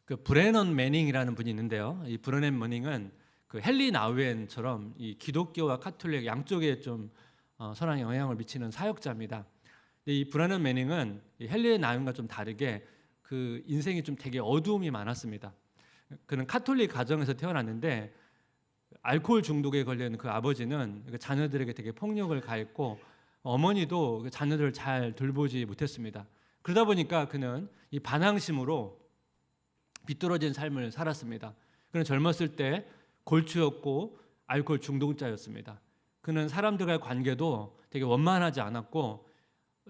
그 브래넌 매닝이라는 분이 있는데요. 이 브래넌 매닝은 그 헨리 나우엔처럼 이 기독교와 카톨릭 양쪽에 좀 선한 영향을 미치는 사역자입니다. 근데 이 브래넌 매닝은 이 헨리 나우엔과 좀 다르게 그 인생이 좀 되게 어두움이 많았습니다. 그는 카톨릭 가정에서 태어났는데 알코올 중독에 걸린 그 아버지는 그 자녀들에게 되게 폭력을 가했고 어머니도 그 자녀들을 잘 돌보지 못했습니다. 그러다 보니까 그는 이 반항심으로 비뚤어진 삶을 살았습니다. 그는 젊었을 때 골추였고 알코올 중독자였습니다. 그는 사람들과의 관계도 되게 원만하지 않았고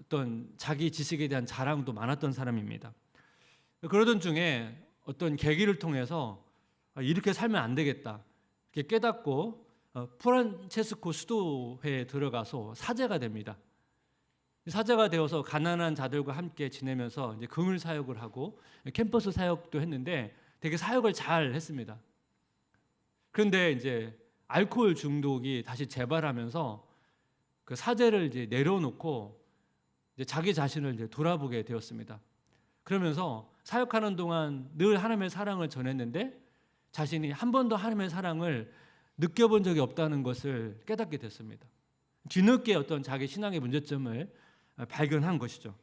어떤 자기 지식에 대한 자랑도 많았던 사람입니다. 그러던 중에 어떤 계기를 통해서 이렇게 살면 안 되겠다 이렇게 깨닫고 프란체스코 수도회에 들어가서 사제가 됩니다. 사제가 되어서 가난한 자들과 함께 지내면서 이제 금을 사역을 하고 캠퍼스 사역도 했는데 되게 사역을 잘 했습니다. 그런데 이제 알코올 중독이 다시 재발하면서 그 사제를 이제 내려놓고 이제 자기 자신을 이제 돌아보게 되었습니다. 그러면서 사역하는 동안 늘 하나님의 사랑을 전했는데 자신이 한 번도 하나님의 사랑을 느껴본 적이 없다는 것을 깨닫게 됐습니다. 뒤늦게 어떤 자기 신앙의 문제점을 발견한 것이죠.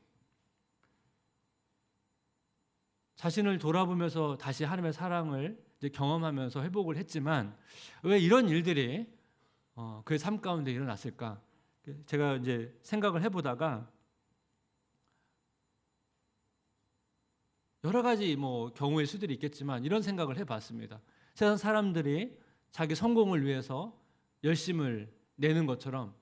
자신을 돌아보면서 다시 하나님의 사랑을 이제 경험하면서 회복을 했지만 왜 이런 일들이 그의 삶 가운데 일어났을까? 제가 이제 생각을 해보다가 여러 가지 뭐 경우의 수들이 있겠지만 이런 생각을 해봤습니다. 세상 사람들이 자기 성공을 위해서 열심을 내는 것처럼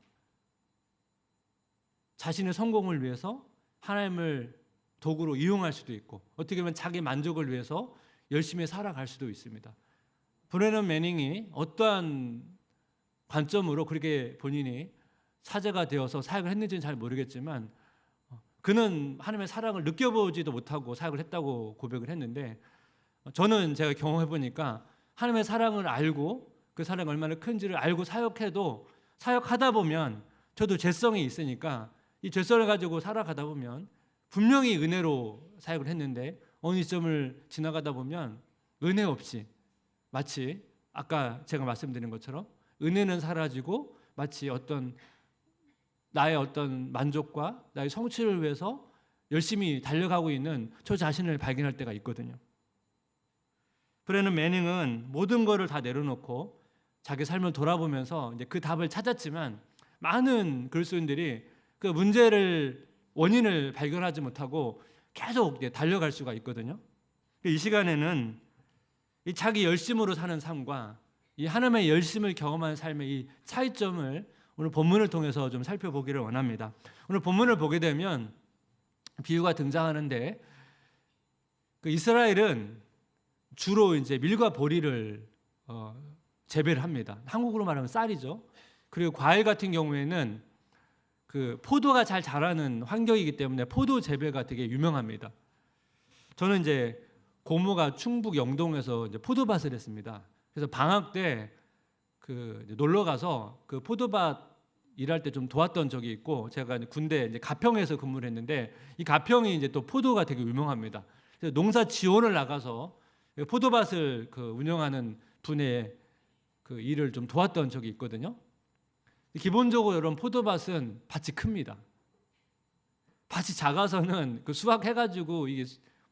자신의 성공을 위해서 하나님을 도구로 이용할 수도 있고 어떻게 보면 자기 만족을 위해서 열심히 살아갈 수도 있습니다. 브래넌 매닝이 어떠한 관점으로 그렇게 본인이 사제가 되어서 사역을 했는지는 잘 모르겠지만 그는 하나님의 사랑을 느껴보지도 못하고 사역을 했다고 고백을 했는데 저는 제가 경험해 보니까 하나님의 사랑을 알고 그 사랑이 얼마나 큰지를 알고 사역해도 사역하다 보면 저도 죄성이 있으니까 이 죄성을 가지고 살아가다 보면 분명히 은혜로 사역을 했는데 어느 시점을 지나가다 보면 은혜 없이 마치 아까 제가 말씀드린 것처럼 은혜는 사라지고 마치 나의 어떤 만족과 나의 성취를 위해서 열심히 달려가고 있는 저 자신을 발견할 때가 있거든요. 브래넌 매닝은 모든 것을 다 내려놓고 자기 삶을 돌아보면서 이제 그 답을 찾았지만 많은 그리스도인들이 그 원인을 발견하지 못하고 계속 달려갈 수가 있거든요. 이 시간에는 이 자기 열심으로 사는 삶과 이 하나님의 열심을 경험하는 삶의 이 차이점을 오늘 본문을 통해서 좀 살펴보기를 원합니다. 오늘 본문을 보게 되면 비유가 등장하는데 그 이스라엘은 주로 이제 밀과 보리를 재배를 합니다. 한국으로 말하면 쌀이죠. 그리고 과일 같은 경우에는 그 포도가 잘 자라는 환경이기 때문에 포도 재배가 되게 유명합니다. 저는 이제 고모가 충북 영동에서 이제 포도밭을 했습니다. 그래서 방학 때 그 놀러 가서 그 포도밭 일할 때 좀 도왔던 적이 있고 제가 군대 이제 가평에서 근무를 했는데 이 가평이 이제 또 포도가 되게 유명합니다. 그래서 농사 지원을 나가서 포도밭을 그 운영하는 분의 그 일을 좀 도왔던 적이 있거든요. 기본적으로 이런 포도밭은 밭이 큽니다. 밭이 작아서는 그 수확해가지고 이게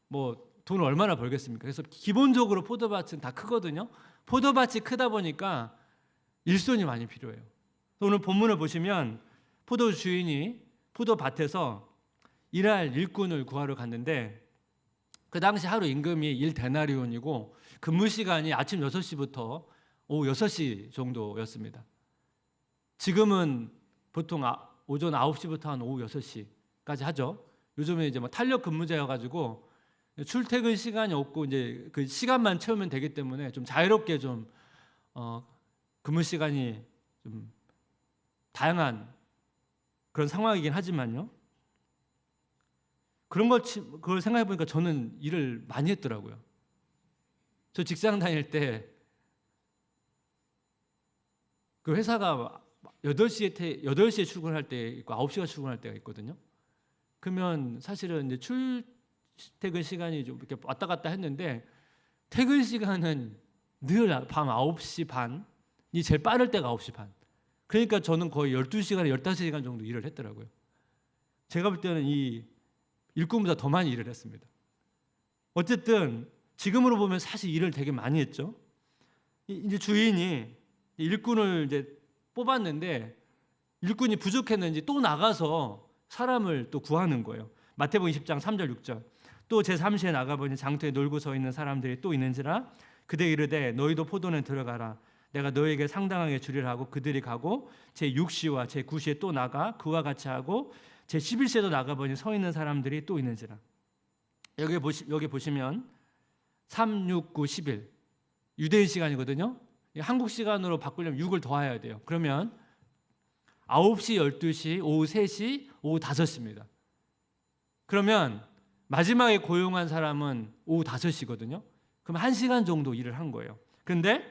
뭐 돈을 얼마나 벌겠습니까? 그래서 기본적으로 포도밭은 다 크거든요. 포도밭이 크다 보니까 일손이 많이 필요해요. 오늘 본문을 보시면 포도 주인이 포도밭에서 일할 일꾼을 구하러 갔는데 그 당시 하루 임금이 1데나리온이고 근무 시간이 아침 6시부터 오후 6시 정도였습니다. 지금은 보통 오전 9시부터 한 오후 6시까지 하죠. 요즘에 이제 뭐 탄력 근무제여가지고 출퇴근 시간이 없고 이제 그 시간만 채우면 되기 때문에 좀 자유롭게 좀 근무 시간이 좀 다양한 그런 상황이긴 하지만요. 그걸 생각해 보니까 저는 일을 많이 했더라고요. 저 직장 다닐 때 그 회사가 8시에 출근할 때 있고 9시가 출근할 때가 있거든요. 그러면 사실은 이제 출퇴근 시간이 좀 이렇게 왔다 갔다 했는데 퇴근 시간은 늘 밤 9시 반이 제일 빠를 때가 9시 반. 그러니까 저는 거의 12시간에 15시간 정도 일을 했더라고요. 제가 볼 때는 이 일꾼보다 더 많이 일을 했습니다. 어쨌든 지금으로 보면 사실 일을 되게 많이 했죠. 이제 주인이 일꾼을 이제 뽑았는데 일꾼이 부족했는지 또 나가서 사람을 또 구하는 거예요. 마태복음 20장 3절 6절. 또 제3시에 나가보니 장터에 놀고 서 있는 사람들이 또 있는지라 그대 이르되 너희도 포도는 들어가라. 내가 너에게 상당하게 주리라 하고 그들이 가고 제6시와 제9시에 또 나가 그와 같이 하고 제11시에도 나가보니 서 있는 사람들이 또 있는지라. 여기 보시면 3, 6, 9, 11 유대인 시간이거든요. 한국 시간으로 바꾸려면 6을 더해야 돼요. 그러면 9시, 12시, 오후 3시, 오후 5시입니다. 그러면 마지막에 고용한 사람은 오후 5시거든요. 그럼 1시간 정도 일을 한 거예요. 그런데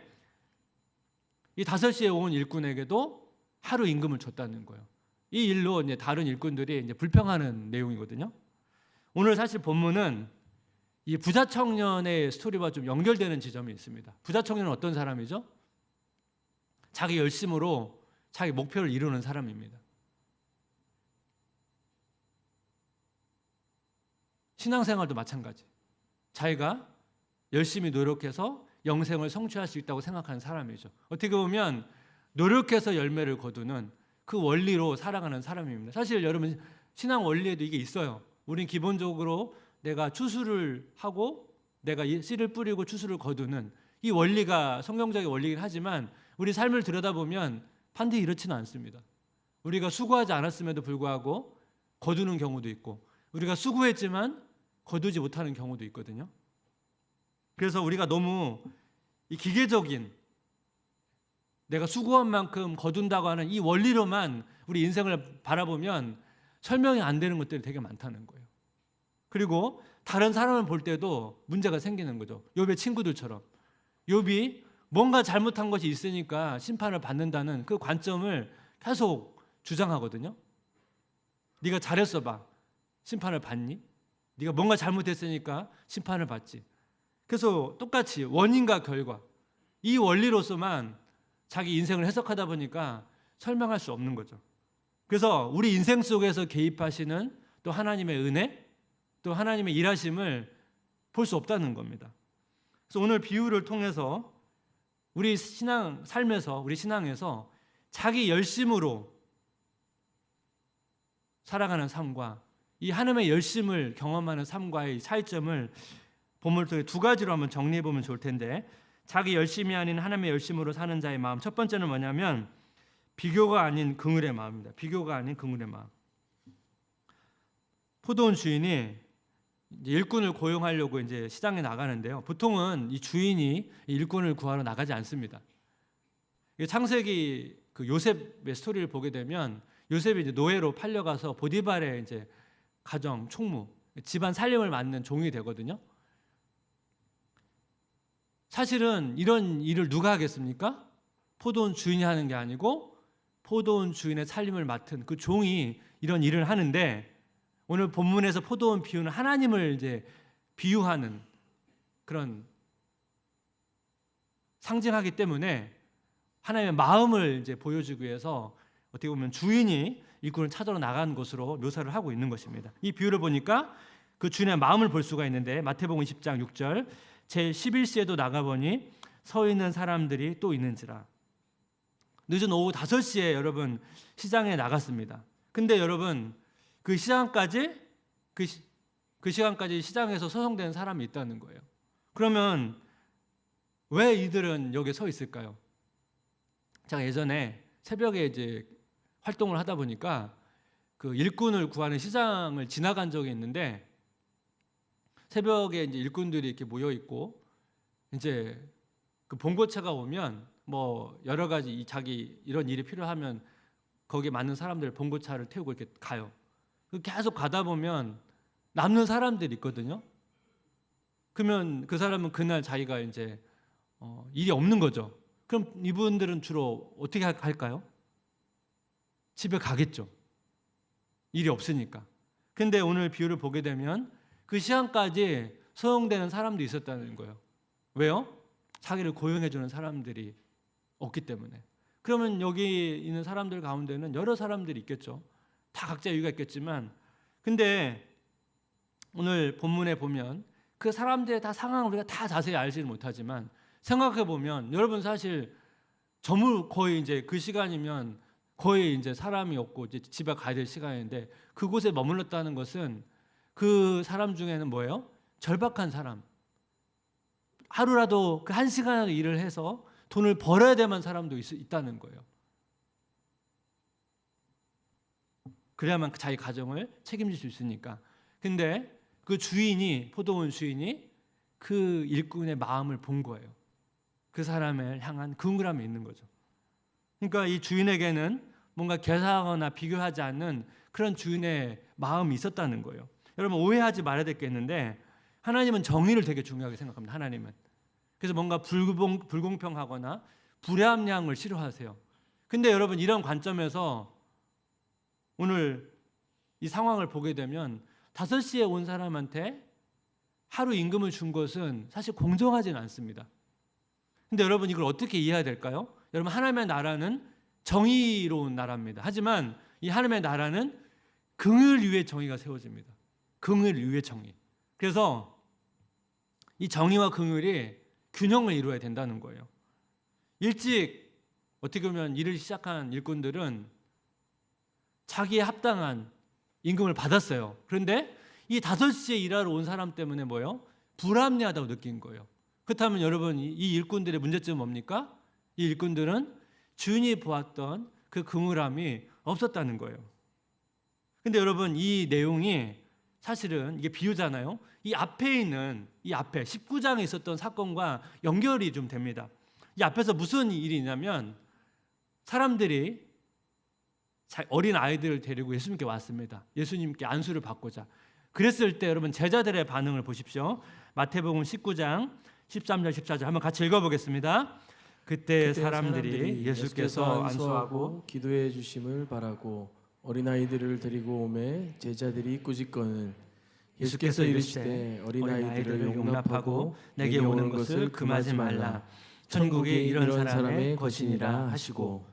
이 5시에 온 일꾼에게도 하루 임금을 줬다는 거예요. 이 일로 이제 다른 일꾼들이 이제 불평하는 내용이거든요. 오늘 사실 본문은 이 부자 청년의 스토리와 좀 연결되는 지점이 있습니다. 부자 청년은 어떤 사람이죠? 자기 열심으로 자기 목표를 이루는 사람입니다. 신앙생활도 마찬가지. 자기가 열심히 노력해서 영생을 성취할 수 있다고 생각하는 사람이죠. 어떻게 보면 노력해서 열매를 거두는 그 원리로 살아가는 사람입니다. 사실 여러분 신앙 원리에도 이게 있어요. 우린 기본적으로 내가 추수를 하고 내가 씨를 뿌리고 추수를 거두는 이 원리가 성경적인 원리긴 하지만 우리 삶을 들여다보면 반드시 이렇지는 않습니다. 우리가 수고하지 않았음에도 불구하고 거두는 경우도 있고 우리가 수고했지만 거두지 못하는 경우도 있거든요. 그래서 우리가 너무 이 기계적인 내가 수고한 만큼 거둔다고 하는 이 원리로만 우리 인생을 바라보면 설명이 안 되는 것들이 되게 많다는 거예요. 그리고 다른 사람을 볼 때도 문제가 생기는 거죠. 욥의 친구들처럼 욥이 뭔가 잘못한 것이 있으니까 심판을 받는다는 그 관점을 계속 주장하거든요. 네가 잘했어 봐. 심판을 받니? 네가 뭔가 잘못했으니까 심판을 받지. 그래서 똑같이 원인과 결과 이 원리로서만 자기 인생을 해석하다 보니까 설명할 수 없는 거죠. 그래서 우리 인생 속에서 개입하시는 또 하나님의 은혜 또 하나님의 일하심을 볼 수 없다는 겁니다. 그래서 오늘 비유를 통해서 우리 신앙 삶에서 우리 신앙에서 자기 열심으로 살아가는 삶과 이 하나님의 열심을 경험하는 삶과의 차이점을 본문을 통해 두 가지로 한번 정리해 보면 좋을 텐데 자기 열심이 아닌 하나님의 열심으로 사는 자의 마음 첫 번째는 뭐냐면 비교가 아닌 긍휼의 마음입니다. 비교가 아닌 긍휼의 마음. 포도원 주인이 일꾼을 고용하려고 이제 시장에 나가는데요. 보통은 이 주인이 일꾼을 구하러 나가지 않습니다. 창세기 그 요셉의 스토리를 보게 되면 요셉이 이제 노예로 팔려가서 보디발의 이제 가정 총무, 집안 살림을 맡는 종이 되거든요. 사실은 이런 일을 누가 하겠습니까? 포도원 주인이 하는 게 아니고 포도원 주인의 살림을 맡은 그 종이 이런 일을 하는데 오늘 본문에서 포도원 비유는 하나님을 이제 비유하는 그런 상징하기 때문에 하나님의 마음을 이제 보여주기 위해서 어떻게 보면 주인이 일꾼을 찾으러 나간 것으로 묘사를 하고 있는 것입니다. 이 비유를 보니까 그 주인의 마음을 볼 수가 있는데 마태복음 10장 6절 제11시에도 나가보니 서 있는 사람들이 또 있는지라. 늦은 오후 5시에 여러분 시장에 나갔습니다. 근데 여러분 그 시장까지 그 시간까지 시장에서 소송되는 사람이 있다는 거예요. 그러면 왜 이들은 여기 서 있을까요? 제가 예전에 새벽에 이제 활동을 하다 보니까 그 일꾼을 구하는 시장을 지나간 적이 있는데 새벽에 이제 일꾼들이 이렇게 모여 있고 이제 그 봉고차가 오면 뭐 여러 가지 자기 이런 일이 필요하면 거기에 맞는 사람들 봉고차를 태우고 이렇게 가요. 계속 가다 보면 남는 사람들이 있거든요. 그러면 그 사람은 그날 자기가 이제 일이 없는 거죠. 그럼 이분들은 주로 어떻게 할까요? 집에 가겠죠. 일이 없으니까. 근데 오늘 비유를 보게 되면 그 시간까지 소용되는 사람도 있었다는 거예요. 왜요? 자기를 고용해주는 사람들이 없기 때문에. 그러면 여기 있는 사람들 가운데는 여러 사람들이 있겠죠. 다 각자 이유가 있겠지만, 근데 오늘 본문에 보면 그 사람들의 다 상황을 우리가 다 자세히 알지는 못하지만, 생각해 보면 여러분 사실 거의 이제 그 시간이면 거의 이제 사람이 없고 이제 집에 가야 될 시간인데, 그곳에 머물렀다는 것은 그 사람 중에는 뭐예요? 절박한 사람, 하루라도 그 한 시간이라도 일을 해서 돈을 벌어야 되는 사람도 있다는 거예요. 그래야만 자기 가정을 책임질 수 있으니까. 근데 그 주인이, 포도원 주인이 그 일꾼의 마음을 본 거예요. 그 사람을 향한 긍휼함이 있는 거죠. 그러니까 이 주인에게는 뭔가 계산하거나 비교하지 않는 그런 주인의 마음이 있었다는 거예요. 여러분 오해하지 말아야 되겠는데, 하나님은 정의를 되게 중요하게 생각합니다. 하나님은. 그래서 뭔가 불공평하거나 불합리함을 싫어하세요. 근데 여러분 이런 관점에서 오늘 이 상황을 보게 되면 5시에 온 사람한테 하루 임금을 준 것은 사실 공정하지는 않습니다. 근데 여러분 이걸 어떻게 이해해야 될까요? 여러분 하나님의 나라는 정의로운 나라입니다. 하지만 이 하나님의 나라는 긍휼 위에 정의가 세워집니다. 긍휼 위에 정의. 그래서 이 정의와 긍휼이 균형을 이루어야 된다는 거예요. 일찍 어떻게 보면 일을 시작한 일꾼들은 자기에 합당한 임금을 받았어요. 그런데 이 5시에 일하러 온 사람 때문에 뭐예요? 불합리하다고 느낀 거예요. 그렇다면 여러분 이 일꾼들의 문제점은 뭡니까? 이 일꾼들은 주인이 보았던 그 긍휼함이 없었다는 거예요. 근데 여러분 이 내용이 사실은 이게 비유잖아요. 이 앞에 19장에 있었던 사건과 연결이 좀 됩니다. 이 앞에서 무슨 일이 있냐면, 사람들이 어린 아이들을 데리고 예수님께 왔습니다. 예수님께 안수를 받고자. 그랬을 때 여러분 제자들의 반응을 보십시오. 마태복음 19장 13절 14절 한번 같이 읽어보겠습니다. 그때 사람들이 예수께서 안수하고 기도해 주심을 바라고 어린아이들을 데리고 오매 제자들이 꾸짖거늘 예수께서 이르시되 어린아이들을 용납하고 내게 오는 것을 금하지 말라. 천국이 이런 사람의 것이니라 하시고.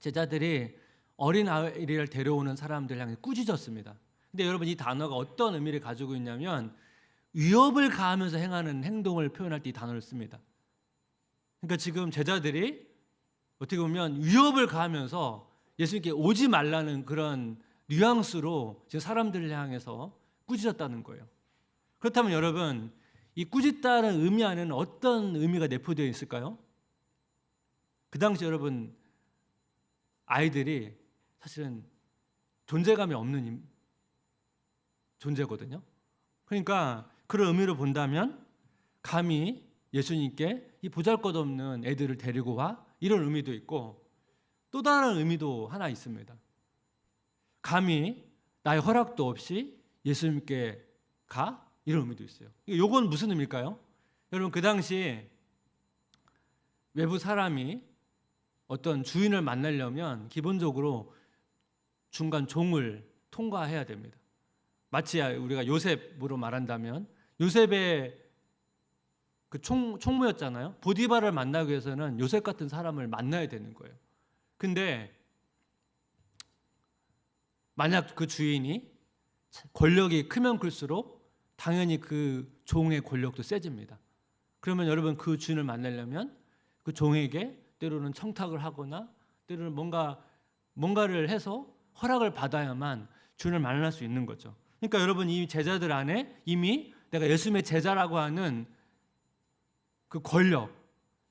제자들이 어린아이를 데려오는 사람들 향해 꾸짖었습니다. 근데 여러분 이 단어가 어떤 의미를 가지고 있냐면, 위협을 가하면서 행하는 행동을 표현할 때 이 단어를 씁니다. 그러니까 지금 제자들이 어떻게 보면 위협을 가하면서 예수님께 오지 말라는 그런 뉘앙스로 지금 사람들을 향해서 꾸짖었다는 거예요. 그렇다면 여러분 이 꾸짖다는 의미 안에는 어떤 의미가 내포되어 있을까요? 그 당시 여러분 아이들이 사실은 존재감이 없는 존재거든요. 그러니까 그런 의미로 본다면 감히 예수님께 이 보잘것없는 애들을 데리고 와, 이런 의미도 있고, 또 다른 의미도 하나 있습니다. 감히 나의 허락도 없이 예수님께 가, 이런 의미도 있어요. 이건 무슨 의미일까요? 여러분 그 당시 외부 사람이 어떤 주인을 만나려면 기본적으로 중간 종을 통과해야 됩니다. 마치 우리가 요셉으로 말한다면 요셉의 그 총무였잖아요. 보디바를 만나기 위해서는 요셉 같은 사람을 만나야 되는 거예요. 근데 만약 그 주인이 권력이 크면 클수록 당연히 그 종의 권력도 세집니다. 그러면 여러분 그 주인을 만나려면 그 종에게 때로는 청탁을 하거나 때로는 뭔가를 해서 허락을 받아야만 주인을 만날 수 있는 거죠. 그러니까 여러분 이 제자들 안에 이미 내가 예수님의 제자라고 하는 그 권력,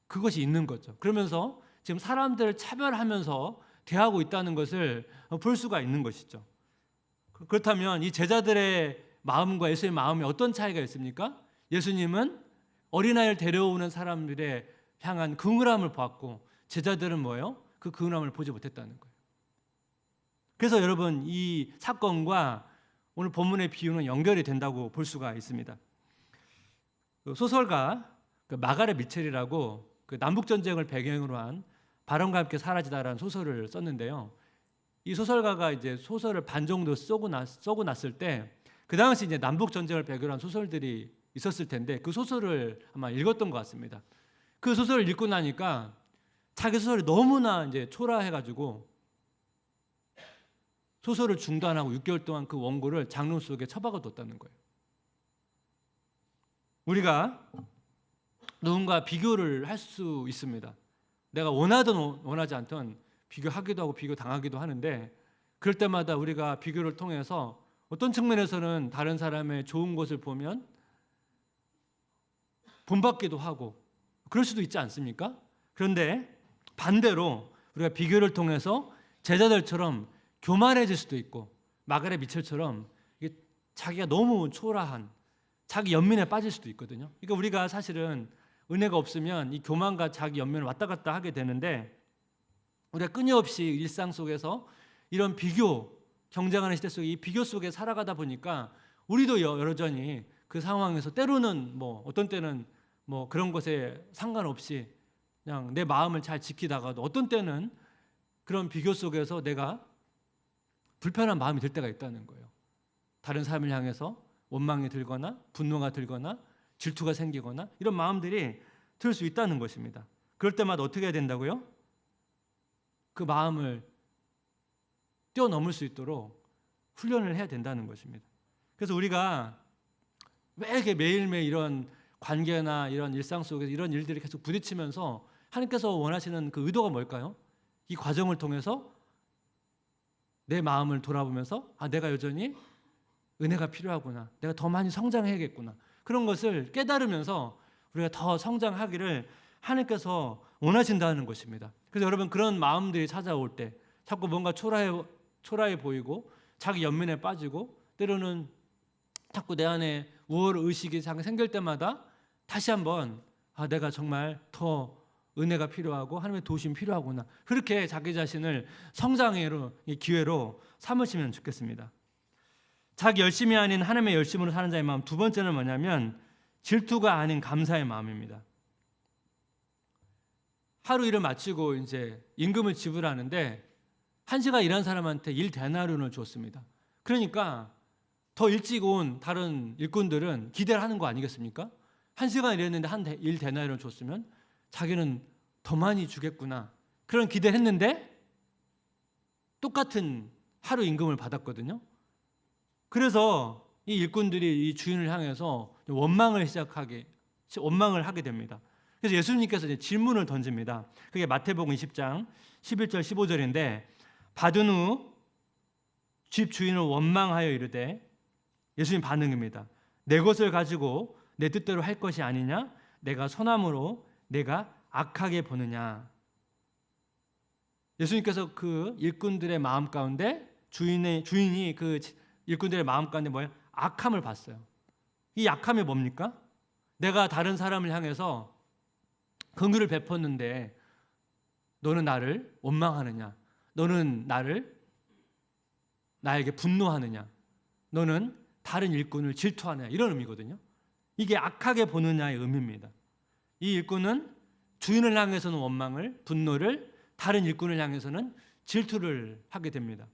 그것이 있는 거죠. 그러면서 지금 사람들을 차별하면서 대하고 있다는 것을 볼 수가 있는 것이죠. 그렇다면 이 제자들의 마음과 예수의 마음이 어떤 차이가 있습니까? 예수님은 어린아이를 데려오는 사람들의 향한 긍휼함을 보았고, 제자들은 뭐예요? 그 긍휼함을 보지 못했다는 거예요. 그래서 여러분 이 사건과 오늘 본문의 비유는 연결이 된다고 볼 수가 있습니다. 소설가 마가렛 미첼이라고 그 남북 전쟁을 배경으로 한 바람과 함께 사라지다라는 소설을 썼는데요. 이 소설가가 이제 소설을 반 정도 쓰고 났을 때 그 당시 이제 남북 전쟁을 배경으로 한 소설들이 있었을 텐데 그 소설을 아마 읽었던 것 같습니다. 그 소설을 읽고 나니까 자기 소설이 너무나 이제 초라해가지고 소설을 중단하고 6개월 동안 그 원고를 장롱 속에 처박아 뒀다는 거예요. 우리가 누군가 비교를 할 수 있습니다. 내가 원하든 원하지 않든 비교하기도 하고 비교당하기도 하는데 그럴 때마다 우리가 비교를 통해서 어떤 측면에서는 다른 사람의 좋은 것을 보면 본받기도 하고 그럴 수도 있지 않습니까? 그런데 반대로 우리가 비교를 통해서 제자들처럼 교만해질 수도 있고 마가렛 미첼처럼 자기가 너무 초라한 자기 연민에 빠질 수도 있거든요. 그러니까 우리가 사실은 은혜가 없으면 이 교만과 자기 연민을 왔다 갔다 하게 되는데 우리가 끊임없이 일상 속에서 이런 비교, 경쟁하는 시대 속에 이 비교 속에 살아가다 보니까 우리도 여전히 그 상황에서 때로는 어떤 때는 그런 것에 상관없이 그냥 내 마음을 잘 지키다가도 어떤 때는 그런 비교 속에서 내가 불편한 마음이 들 때가 있다는 거예요. 다른 사람을 향해서 원망이 들거나 분노가 들거나 질투가 생기거나 이런 마음들이 들 수 있다는 것입니다. 그럴 때마다 어떻게 해야 된다고요? 그 마음을 뛰어넘을 수 있도록 훈련을 해야 된다는 것입니다. 그래서 우리가 왜 이렇게 매일매일 이런 관계나 이런 일상 속에서 이런 일들이 계속 부딪히면서 하나님께서 원하시는 그 의도가 뭘까요? 이 과정을 통해서 내 마음을 돌아보면서 내가 여전히 은혜가 필요하구나. 내가 더 많이 성장해야겠구나. 그런 것을 깨달으면서 우리가 더 성장하기를 하나님께서 원하신다는 것입니다. 그래서 여러분 그런 마음들이 찾아올 때 자꾸 뭔가 초라해 보이고 자기 연민에 빠지고 때로는 자꾸 내 안에 우월 의식이 생길 때마다 다시 한번 내가 정말 더 은혜가 필요하고 하나님의 도우심이 필요하구나. 그렇게 자기 자신을 성장의 기회로 삼으시면 좋겠습니다. 자기 열심이 아닌 하나님의 열심으로 사는 자의 마음. 두 번째는 뭐냐면 질투가 아닌 감사의 마음입니다. 하루 일을 마치고 이제 임금을 지불하는데 1시간 일한 사람한테 1데나리온을 줬습니다. 그러니까 더 일찍 온 다른 일꾼들은 기대를 하는 거 아니겠습니까? 1시간 일했는데 1데나리온을 줬으면 자기는 더 많이 주겠구나. 그런 기대를 했는데 똑같은 하루 임금을 받았거든요. 그래서 이 일꾼들이 이 주인을 향해서 원망을 하게 됩니다. 그래서 예수님께서 이제 질문을 던집니다. 그게 마태복음 20장 11절 15절인데 받은 후 집 주인을 원망하여 이르되 예수님 반응입니다. 내 것을 가지고 내 뜻대로 할 것이 아니냐? 내가 선함으로 내가 악하게 보느냐? 예수님께서 그 일꾼들의 마음 가운데 주인이 그 일꾼들의 마음 가운데 뭐예요? 악함을 봤어요. 이 악함이 뭡니까? 내가 다른 사람을 향해서 긍휼을 베풀었는데 너는 나를 원망하느냐? 너는 나에게 분노하느냐? 너는 다른 일꾼을 질투하느냐? 이런 의미거든요. 이게 악하게 보느냐의 의미입니다. 이 일꾼은 주인을 향해서는 원망을, 분노를, 다른 일꾼을 향해서는 질투를 하게 됩니다.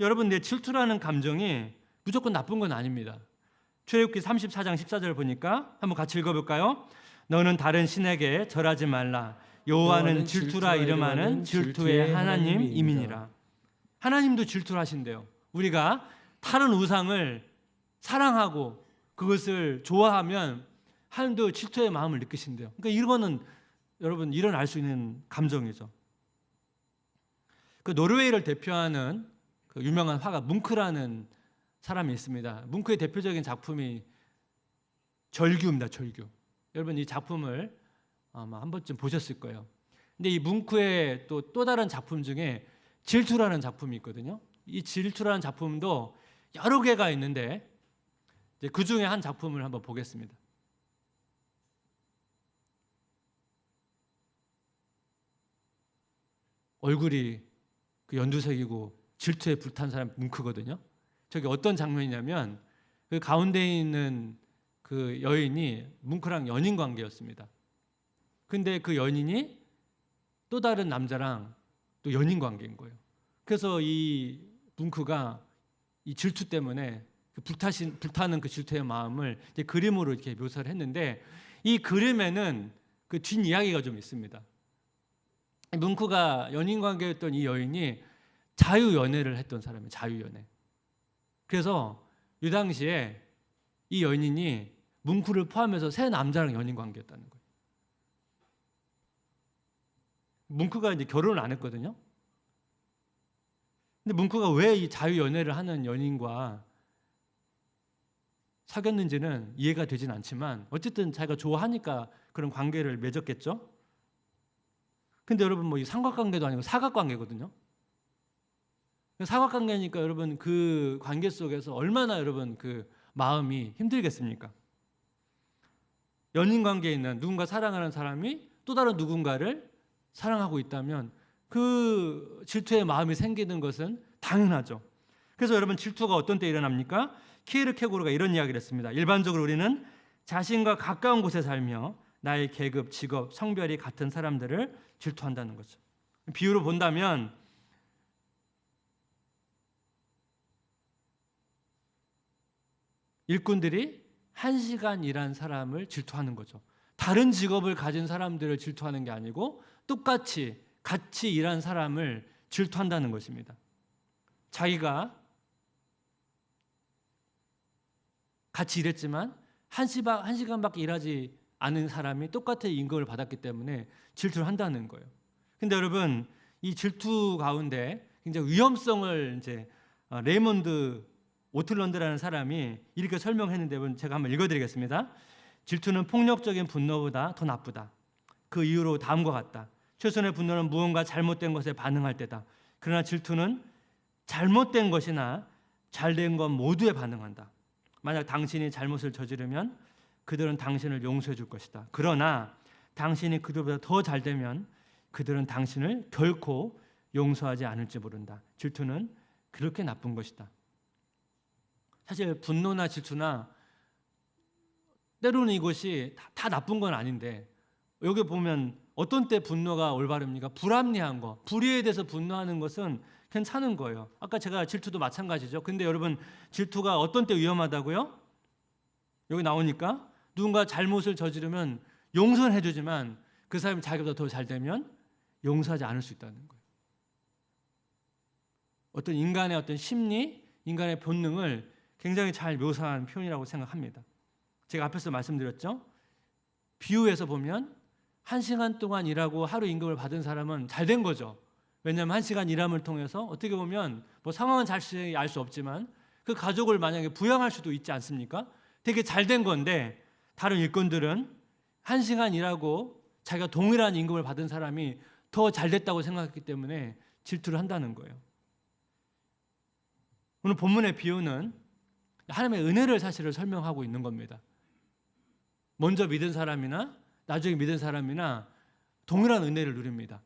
여러분, 내 질투라는 감정이 무조건 나쁜 건 아닙니다. 출애굽기 34장 14절 보니까 한번 같이 읽어볼까요? 너는 다른 신에게 절하지 말라. 여호와는 질투라 이름하는 질투의 하나님이니라. 하나님도 질투를 하신대요. 우리가 다른 우상을 사랑하고 그것을 좋아하면 하나님도 질투의 마음을 느끼신대요. 그러니까 이거는 여러분 일어날 수 있는 감정이죠. 그 노르웨이를 대표하는 그 유명한 화가 뭉크라는 사람이 있습니다. 뭉크의 대표적인 작품이 절규입니다. 절규. 여러분 이 작품을 아마 한 번쯤 보셨을 거예요. 근데 이 뭉크의 또 다른 작품 중에 질투라는 작품이 있거든요. 이 질투라는 작품도 여러 개가 있는데 이제 그 중에 한 작품을 한번 보겠습니다. 얼굴이 그 연두색이고 질투에 불탄 사람 뭉크거든요. 저게 어떤 장면이냐면 그 가운데 있는 그 여인이 뭉크랑 연인 관계였습니다. 근데 그 연인이 또 다른 남자랑 또 연인 관계인 거예요. 그래서 이 뭉크가 이 질투 때문에 불타는 그 질투의 마음을 이제 그림으로 이렇게 묘사를 했는데, 이 그림에는 그 뒷이야기가 좀 있습니다. 뭉크가 연인 관계였던 이 여인이 자유연애를 했던 사람이에요. 자유연애. 그래서 이 당시에 이 연인이 뭉크를 포함해서 세 남자랑 연인 관계였다는 거예요. 뭉크가 이제 결혼을 안 했거든요. 근데 뭉크가 왜 이 자유연애를 하는 연인과 사귀었는지는 이해가 되진 않지만 어쨌든 자기가 좋아하니까 그런 관계를 맺었겠죠. 근데 여러분 뭐 이 삼각관계도 아니고 사각관계거든요. 사각관계니까 여러분 그 관계 속에서 얼마나 여러분 그 마음이 힘들겠습니까? 연인 관계에 있는 누군가 사랑하는 사람이 또 다른 누군가를 사랑하고 있다면 그 질투의 마음이 생기는 것은 당연하죠. 그래서 여러분 질투가 어떤 때 일어납니까? 키에르케고르가 이런 이야기를 했습니다. 일반적으로 우리는 자신과 가까운 곳에 살며 나의 계급, 직업, 성별이 같은 사람들을 질투한다는 거죠. 비유로 본다면 일꾼들이 1시간 일한 사람을 질투하는 거죠. 다른 직업을 가진 사람들을 질투하는 게 아니고 똑같이 같이 일한 사람을 질투한다는 것입니다. 자기가 같이 일했지만 1시간밖에 일하지 않은 사람이 똑같은 임금을 받았기 때문에 질투를 한다는 거예요. 근데 여러분 이 질투 가운데 굉장히 위험성을 이제 레이몬드 오틀런드라는 사람이 이렇게 설명했는데 제가 한번 읽어드리겠습니다. 질투는 폭력적인 분노보다 더 나쁘다. 그 이유로 다음과 같다. 최선의 분노는 무언가 잘못된 것에 반응할 때다. 그러나 질투는 잘못된 것이나 잘된 것 모두에 반응한다. 만약 당신이 잘못을 저지르면 그들은 당신을 용서해 줄 것이다. 그러나 당신이 그들보다 더 잘되면 그들은 당신을 결코 용서하지 않을지 모른다. 질투는 그렇게 나쁜 것이다. 사실 분노나 질투나 때로는 이것이 다 나쁜 건 아닌데, 여기 보면 어떤 때 분노가 올바릅니까? 불합리한 거, 불의에 대해서 분노하는 것은 괜찮은 거예요. 아까 제가 질투도 마찬가지죠. 근데 여러분 질투가 어떤 때 위험하다고요? 여기 나오니까 누군가 잘못을 저지르면 용서는 해주지만 그 사람이 자기보다 더 잘되면 용서하지 않을 수 있다는 거예요. 어떤 인간의 어떤 심리, 인간의 본능을 굉장히 잘 묘사한 표현이라고 생각합니다. 제가 앞에서 말씀드렸죠. 비유에서 보면 1시간 동안 일하고 하루 임금을 받은 사람은 잘된 거죠. 왜냐하면 1시간 일함을 통해서 어떻게 보면 뭐 상황은 자세히 알 수 없지만 그 가족을 만약에 부양할 수도 있지 않습니까? 되게 잘된 건데, 다른 일꾼들은 1시간 일하고 자기가 동일한 임금을 받은 사람이 더 잘됐다고 생각했기 때문에 질투를 한다는 거예요. 오늘 본문의 비유는 하나님의 은혜를 사실을 설명하고 있는 겁니다. 먼저 믿은 사람이나 나중에 믿은 사람이나 동일한 은혜를 누립니다.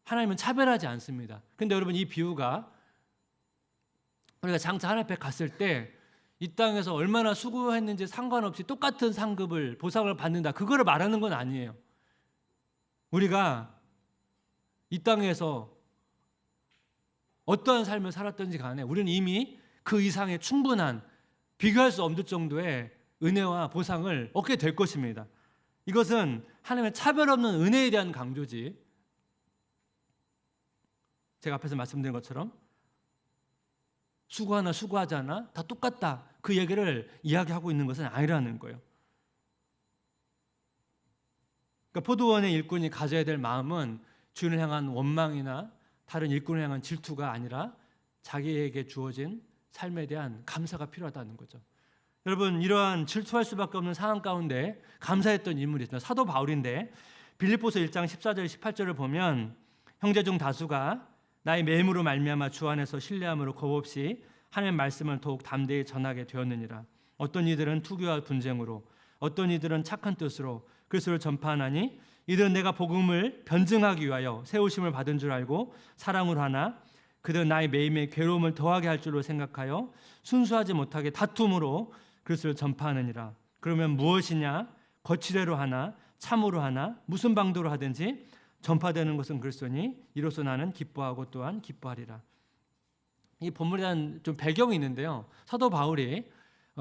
하나님은 차별하지 않습니다. 그런데 여러분 이 비유가 우리가 장차 하나님 앞에 갔을 때 이 땅에서 얼마나 수고했는지 상관없이 똑같은 상급을 보상을 받는다, 그거를 말하는 건 아니에요. 우리가 이 땅에서 어떠한 삶을 살았든지 간에 우리는 이미 그 이상의 충분한 비교할 수 없을 정도의 은혜와 보상을 얻게 될 것입니다. 이것은 하나님의 차별 없는 은혜에 대한 강조지, 제가 앞에서 말씀드린 것처럼 수고하나 수고하지 않아 다 똑같다, 그 얘기를 이야기하고 있는 것은 아니라는 거예요. 그러니까 포도원의 일꾼이 가져야 될 마음은 주인을 향한 원망이나 다른 일꾼을 향한 질투가 아니라 자기에게 주어진 삶에 대한 감사가 필요하다는 거죠. 여러분 이러한 질투할 수밖에 없는 상황 가운데 감사했던 인물이 있습니다. 사도 바울인데 빌립보서 1장 14절 18절을 보면 형제 중 다수가 나의 매임으로 말미암아 주 안에서 신뢰함으로 겁없이 하나님의 말씀을 더욱 담대히 전하게 되었느니라. 어떤 이들은 투교와 분쟁으로, 어떤 이들은 착한 뜻으로 그리스도를 전파하나니 이들은 내가 복음을 변증하기 위하여 세우심을 받은 줄 알고 사랑으로 하나 그들은 나의 매임에 괴로움을 더하게 할 줄로 생각하여 순수하지 못하게 다툼으로 그리스도를 전파하느니라. 그러면 무엇이냐? 거칠애로 하나 참으로 하나 무슨 방도로 하든지 전파되는 것은 그리스도니 이로써 나는 기뻐하고 또한 기뻐하리라. 이 본문에 대한 좀 배경이 있는데요. 사도 바울이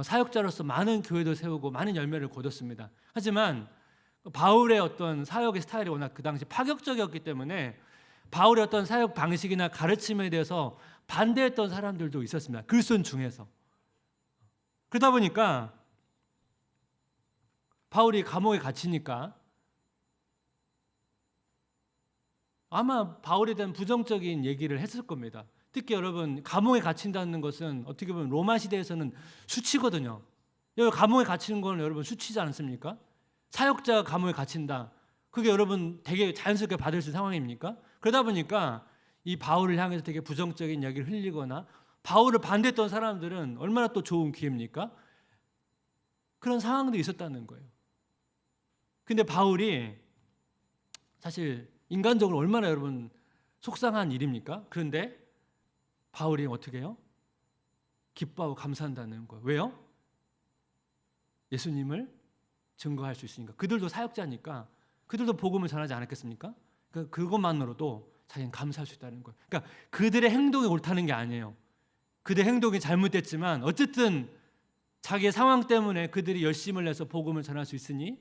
사역자로서 많은 교회도 세우고 많은 열매를 거뒀습니다. 하지만 바울의 어떤 사역의 스타일이 워낙 그 당시 파격적이었기 때문에 바울의 어떤 사역 방식이나 가르침에 대해서 반대했던 사람들도 있었습니다. 글쓴 중에서. 그러다 보니까 바울이 감옥에 갇히니까 아마 바울에 대한 부정적인 얘기를 했을 겁니다. 특히 여러분, 감옥에 갇힌다는 것은 어떻게 보면 로마 시대에서는 수치거든요. 여러분, 감옥에 갇히는 건 여러분 수치지 않습니까? 사역자가 감옥에 갇힌다. 그게 여러분 되게 자연스럽게 받을 수 있는 상황입니까? 그러다 보니까 이 바울을 향해서 되게 부정적인 이야기를 흘리거나 바울을 반대했던 사람들은 얼마나 또 좋은 기회입니까? 그런 상황도 있었다는 거예요. 근데 바울이 사실 인간적으로 얼마나 여러분 속상한 일입니까? 그런데 바울이 어떻게 해요? 기뻐하고 감사한다는 거예요. 왜요? 예수님을 증거할 수 있으니까. 그들도 사역자니까 그들도 복음을 전하지 않았겠습니까? 그것만으로도 자기는 감사할 수 있다는 거예요. 그러니까 그들의 행동이 옳다는 게 아니에요. 그들의 행동이 잘못됐지만 어쨌든 자기의 상황 때문에 그들이 열심을 내서 복음을 전할 수 있으니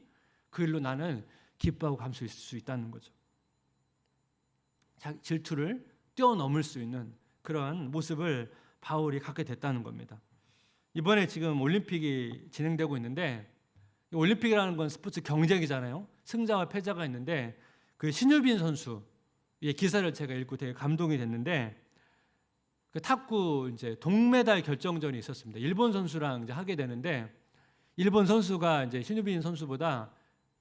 그 일로 나는 기뻐하고 감사할 수 있다는 거죠. 질투를 뛰어넘을 수 있는 그런 모습을 바울이 갖게 됐다는 겁니다. 이번에 지금 올림픽이 진행되고 있는데 올림픽이라는 건 스포츠 경쟁이잖아요. 승자와 패자가 있는데 그 신유빈 선수의 기사를 제가 읽고 되게 감동이 됐는데 그 탁구 이제 동메달 결정전이 있었습니다. 일본 선수랑 이제 하게 되는데 일본 선수가 이제 신유빈 선수보다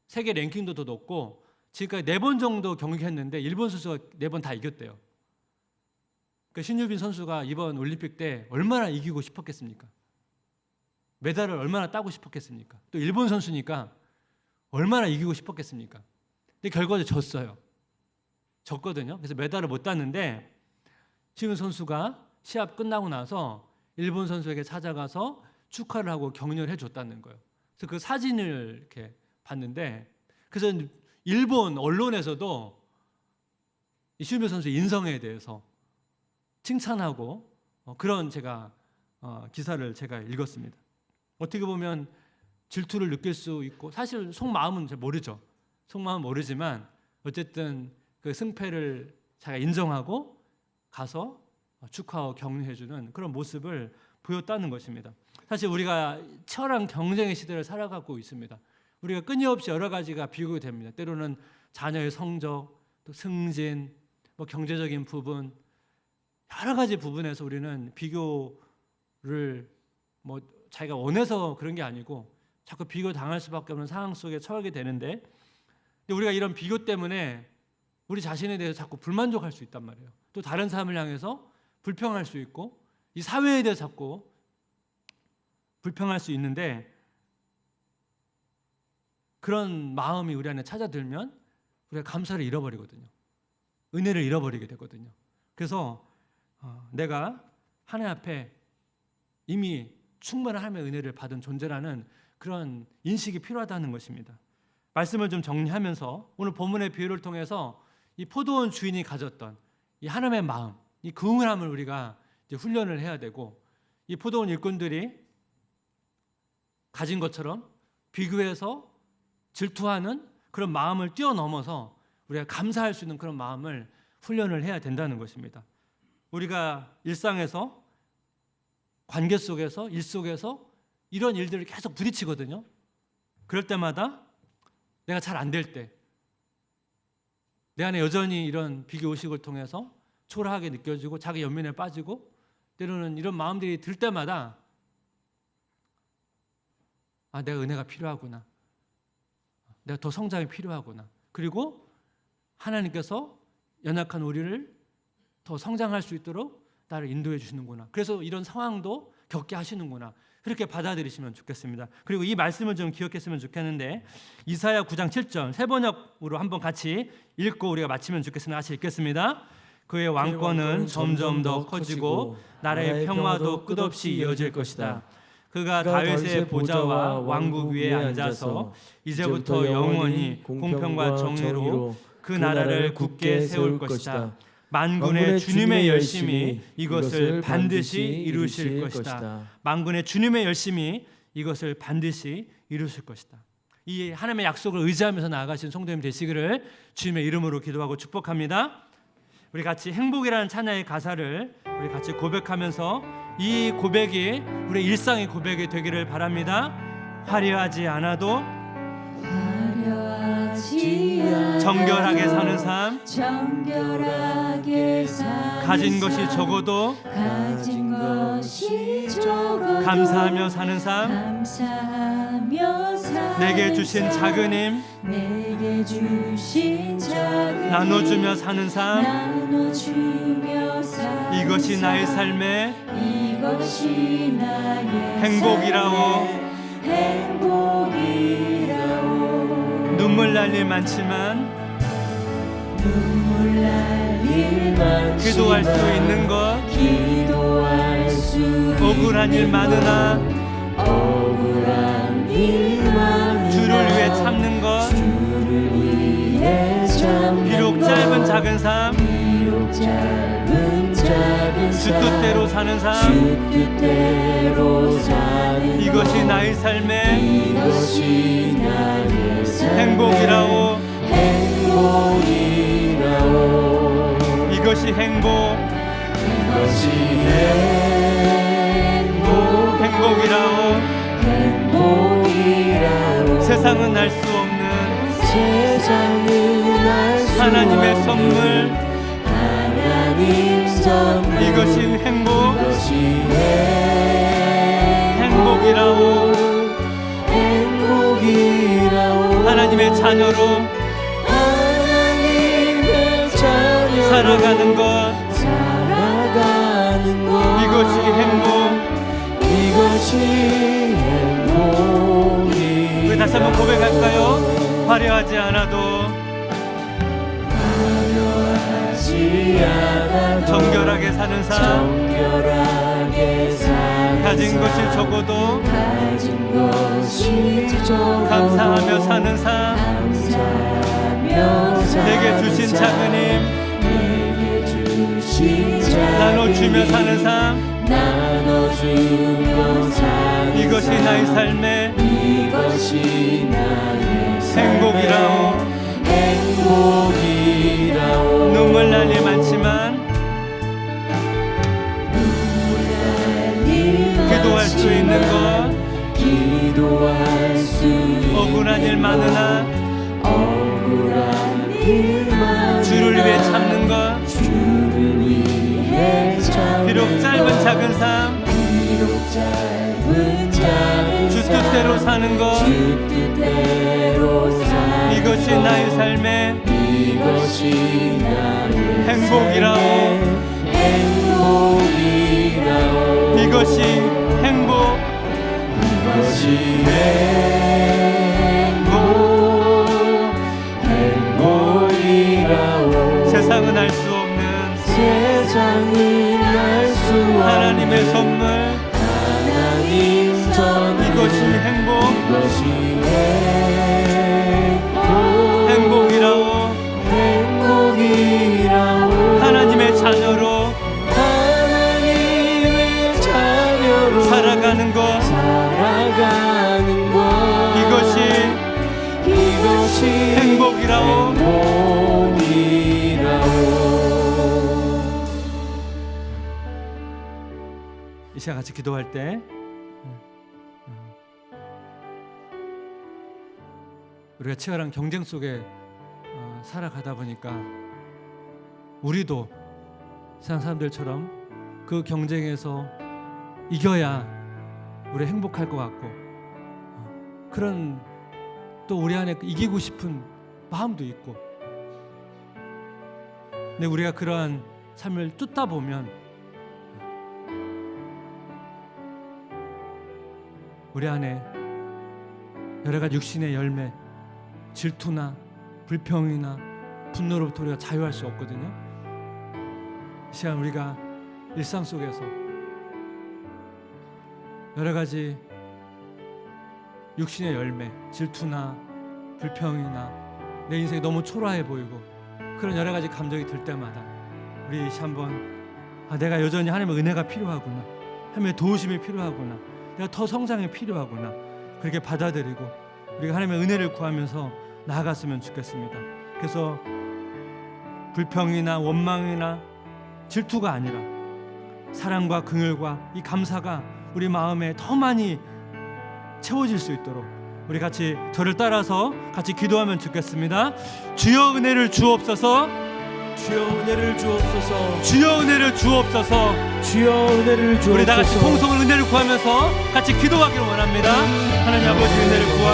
세계 랭킹도 더 높고 지금까지 4번 정도 경기했는데 일본 선수가 4번 다 이겼대요. 그 신유빈 선수가 이번 올림픽 때 얼마나 이기고 싶었겠습니까? 메달을 얼마나 따고 싶었겠습니까? 또 일본 선수니까 얼마나 이기고 싶었겠습니까? 근데 결과적으로 졌어요. 졌거든요. 그래서 메달을 못 땄는데 신유빈 선수가 시합 끝나고 나서 일본 선수에게 찾아가서 축하를 하고 격려를 해줬다는 거예요. 그래서 그 사진을 이렇게 봤는데 그래서 일본 언론에서도 신유빈 선수의 인성에 대해서 칭찬하고 그런 제가 기사를 제가 읽었습니다. 어떻게 보면 질투를 느낄 수 있고 사실 속마음은 잘 모르죠. 속마음은 모르지만 어쨌든 그 승패를 자기가 인정하고 가서 축하하고 격려해주는 그런 모습을 보였다는 것입니다. 사실 우리가 치열한 경쟁의 시대를 살아가고 있습니다. 우리가 끊임없이 여러 가지가 비교가 됩니다. 때로는 자녀의 성적, 또 승진, 뭐 경제적인 부분 여러 가지 부분에서 우리는 비교를 뭐 자기가 원해서 그런 게 아니고 자꾸 비교 당할 수밖에 없는 상황 속에 처하게 되는데 우리가 이런 비교 때문에 우리 자신에 대해서 자꾸 불만족할 수 있단 말이에요. 또 다른 사람을 향해서 불평할 수 있고 이 사회에 대해서 자꾸 불평할 수 있는데 그런 마음이 우리 안에 찾아들면 우리가 감사를 잃어버리거든요. 은혜를 잃어버리게 되거든요. 그래서 내가 하나님 앞에 이미 충분한 하나님의 은혜를 받은 존재라는 그런 인식이 필요하다는 것입니다. 말씀을 좀 정리하면서 오늘 본문의 비유를 통해서 이 포도원 주인이 가졌던 이 하나님의 마음, 이 긍휼함을 우리가 이제 훈련을 해야 되고 이 포도원 일꾼들이 가진 것처럼 비교해서 질투하는 그런 마음을 뛰어넘어서 우리가 감사할 수 있는 그런 마음을 훈련을 해야 된다는 것입니다. 우리가 일상에서 관계 속에서 일 속에서 이런 일들을 계속 부딪히거든요. 그럴 때마다 내가 잘 안 될 때 내 안에 여전히 이런 비교 의식을 통해서 초라하게 느껴지고 자기 연민에 빠지고 때로는 이런 마음들이 들 때마다 내가 은혜가 필요하구나. 내가 더 성장이 필요하구나. 그리고 하나님께서 연약한 우리를 더 성장할 수 있도록 나를 인도해 주시는구나. 그래서 이런 상황도 겪게 하시는구나. 그렇게 받아들이시면 좋겠습니다. 그리고 이 말씀을 좀 기억했으면 좋겠는데 이사야 9장 7절 새 번역으로 한번 같이 읽고 우리가 마치면 좋겠습니다. 같이 읽겠습니다. 그의 왕권은 점점 더 커지고 나라의 평화도 끝없이 이어질 것이다. 그가 다윗의 보좌와 왕국 위에 앉아서 이제부터 영원히 공평과 정의로 그 나라를 굳게 세울 것이다. 만군의 주님의 열심이 이것을 반드시 이루실 것이다. 만군의 주님의 열심이 이것을 반드시 이루실 것이다. 이 하나님의 약속을 의지하면서 나아가신 성도님 되시기를 주님의 이름으로 기도하고 축복합니다. 우리 같이 행복이라는 찬양의 가사를 우리 같이 고백하면서 이 고백이 우리 일상의 고백이 되기를 바랍니다. 화려하지 않아도 정결하게 사는 삶, 가진 것이 적어도 감사하며 사는 삶, 내게 주신 작은 힘 나눠주며 사는 삶, 이것이 나의 삶의 행복이라오. 눈물 날 일 많지만 기도할 수 있는 것, 억울한 일 많으나 주를 위해 참는 것, 비록 짧은 작은 삶, 주 뜻대로 사는 삶, 이것이 나의 삶의 행복이라오. 이것이 행복, 행복이라오. 세상은 알 수 없는 하나님의 선물, 이것이 행복, 행복이라오. 하나님의 자녀로 살아가는 것, 이것이 행복. 우리 다시 한번 고백할까요? 화려하지 않아도 정결하게 사는 삶, 가진 것이 적어도 감사하며 사는 삶, 내게 주신 작은 힘 나눠주며 사는 삶, 이것이 나의 삶의 행복이라오. 눈물 날 일 많지만 기도할 수 있는 것, 억울한 일 많으나 주를 위해 참는 것, 비록 짧은 작은 삶, 주 뜻대로 사는 것, 이것이 나의 삶의 행복이라오. 이것이 행복, 세상은 알 수 없는 하나님의 선물, 이것이 행복, 행복이라오. 하나님의 자녀로 살아가는 것, 이것이 행복이라오. 이 시간 같이 기도할 때 우리가 치열한 경쟁 속에 살아가다 보니까 우리도 세상 사람들처럼 그 경쟁에서 이겨야 우리 행복할 것 같고, 그런 또 우리 안에 이기고 싶은 마음도 있고, 근데 우리가 그러한 삶을 쫓다 보면 우리 안에 여러 가지 육신의 열매, 질투나 불평이나 분노로부터 우리가 자유할 수 없거든요. 이 시간 우리가 일상 속에서 여러 가지 육신의 열매, 질투나 불평이나 내 인생이 너무 초라해 보이고 그런 여러 가지 감정이 들 때마다 우리 한번 내가 여전히 하나님의 은혜가 필요하구나, 하나님의 도우심이 필요하구나, 내가 더 성장이 필요하구나, 그렇게 받아들이고 우리가 하나님의 은혜를 구하면서 나아갔으면 좋겠습니다. 그래서 불평이나 원망이나 질투가 아니라 사랑과 긍휼과 이 감사가 우리 마음에 더 많이 채워질 수 있도록 우리 같이 저를 따라서 같이 기도하면 좋겠습니다. 주여 은혜를 주옵소서. 주여 은혜를 주옵소서. 주여 은혜를 주옵소서. 주여 은혜를 주옵소서. 우리 다 같이 통성을 은혜를 구하면서 같이 기도하기를 원합니다. 하나님 아버지 은혜를 구하